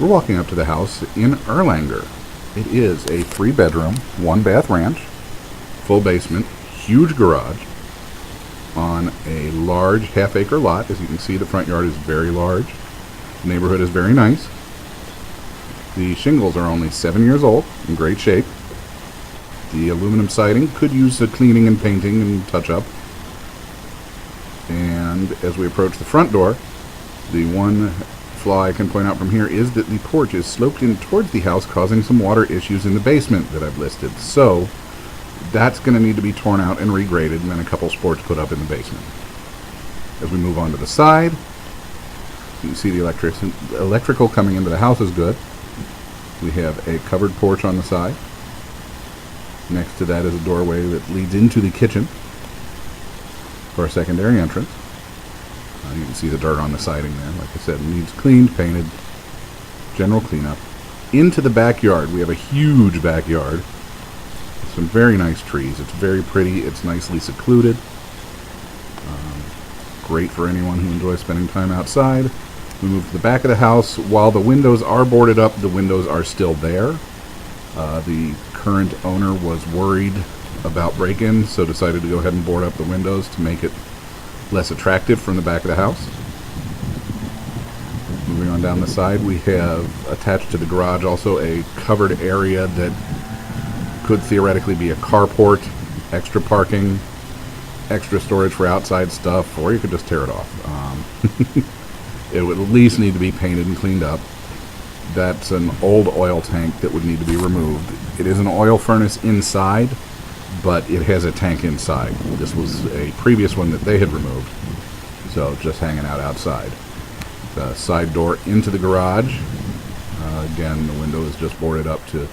We're walking up to the house in Erlanger. It is a 3-bedroom, 1-bath ranch, full basement, huge garage on a large half-acre lot. As you can see, the front yard is very large. The neighborhood is very nice. The shingles are only 7 years old, in great shape. The aluminum siding could use a cleaning and painting and touch-up. And as we approach the front door, the one flaw I can point out from here is that the porch is sloped in towards the house, causing some water issues in the basement that I've listed. So that's going to need to be torn out and regraded, and then a couple sports put up in the basement. As we move on to the side, you can see the electrical coming into the house is good. We have a covered porch on the side. Next to that is a doorway that leads into the kitchen for a secondary entrance. You can see the dirt on the siding there. Like I said, it needs cleaned, painted, general cleanup. Into the backyard, we have a huge backyard with some very nice trees. It's very pretty. It's nicely secluded. Great for anyone who enjoys spending time outside. We move to the back of the house. While the windows are boarded up, the windows are still there. The current owner was worried about break-ins, so decided to go ahead and board up the windows to make it less attractive from the back of the house. Moving on down the side, we have attached to the garage also a covered area that could theoretically be a carport, extra parking, extra storage for outside stuff, or you could just tear it off. It would at least need to be painted and cleaned up. That's an old oil tank that would need to be removed. It is an oil furnace inside, but it has a tank inside. This was a previous one that they had removed, so just hanging out outside. The side door into the garage, again, the window is just boarded up to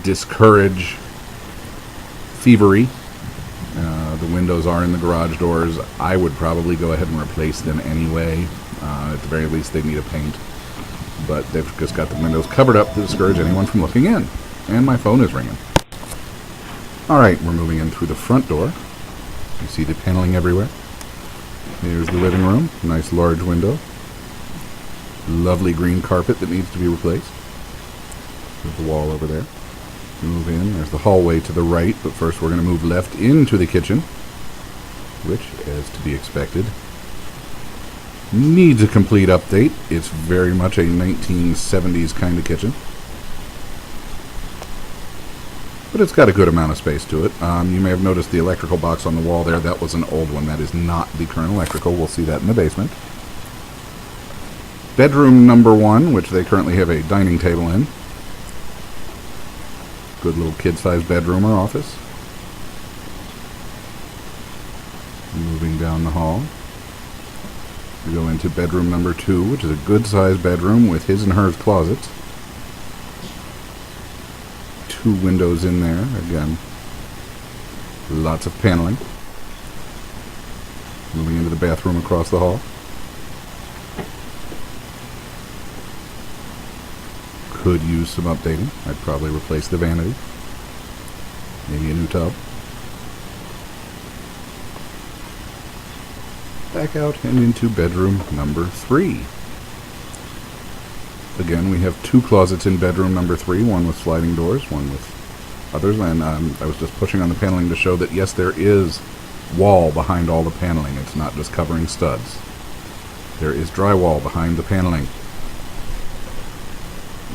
discourage thievery. The windows are in the garage doors. I would probably go ahead and replace them anyway. At the very least, they need a paint, but they've just got the windows covered up to discourage anyone from looking in. And my phone is ringing. Alright, we're moving in through the front door. You see the paneling everywhere. Here's the living room. Nice large window. Lovely green carpet that needs to be replaced. There's the wall over there. Move in. There's the hallway to the right, but first we're going to move left into the kitchen, which, as to be expected, needs a complete update. It's very much a 1970s kind of kitchen, but it's got a good amount of space to it. You may have noticed the electrical box on the wall there. That was an old one. That is not the current electrical. We'll see that in the basement. Bedroom number 1, which they currently have a dining table in. Good little kid-sized bedroom or office. Moving down the hall, we go into bedroom number 2, which is a good-sized bedroom with his and hers closets. 2 windows in there. Again, lots of paneling. Moving into the bathroom across the hall. Could use some updating. I'd probably replace the vanity. Maybe a new tub. Back out and into bedroom number 3. Again, we have 2 closets in bedroom number 3, one with sliding doors, one with others, and I was just pushing on the paneling to show that yes, there is wall behind all the paneling. It's not just covering studs. There is drywall behind the paneling.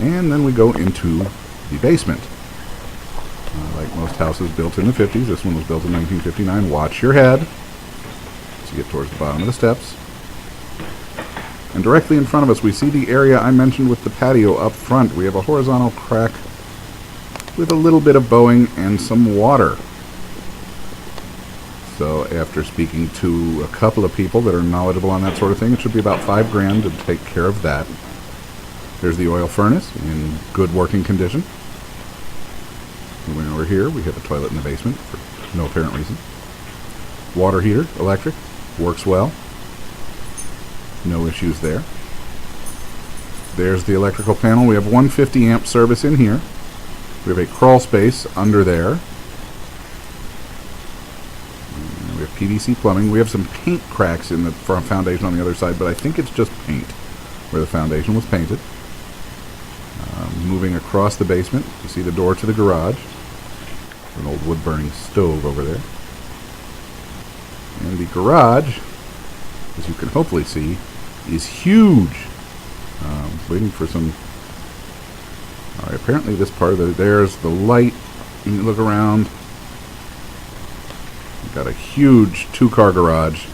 And then we go into the basement. Like most houses built in the 50s, this one was built in 1959. Watch your head as you get towards the bottom of the steps. And directly in front of us, we see the area I mentioned with the patio up front. We have a horizontal crack with a little bit of bowing and some water. So after speaking to a couple of people that are knowledgeable on that sort of thing, it should be about $5,000 to take care of that. There's the oil furnace in good working condition. Moving over here, we have a toilet in the basement for no apparent reason. Water heater, electric, works well. No issues there. There's the electrical panel. We have 150 amp service in here. We have a crawl space under there. And we have PVC plumbing. We have some paint cracks in the front foundation on the other side, but I think it's just paint where the foundation was painted. moving across the basement. You see the door to the garage. An old wood-burning stove over there. And the garage, as you can hopefully see, is huge. Waiting for some... Alright, apparently this part of it, there's the light. You can look around. We've got a huge 2-car garage.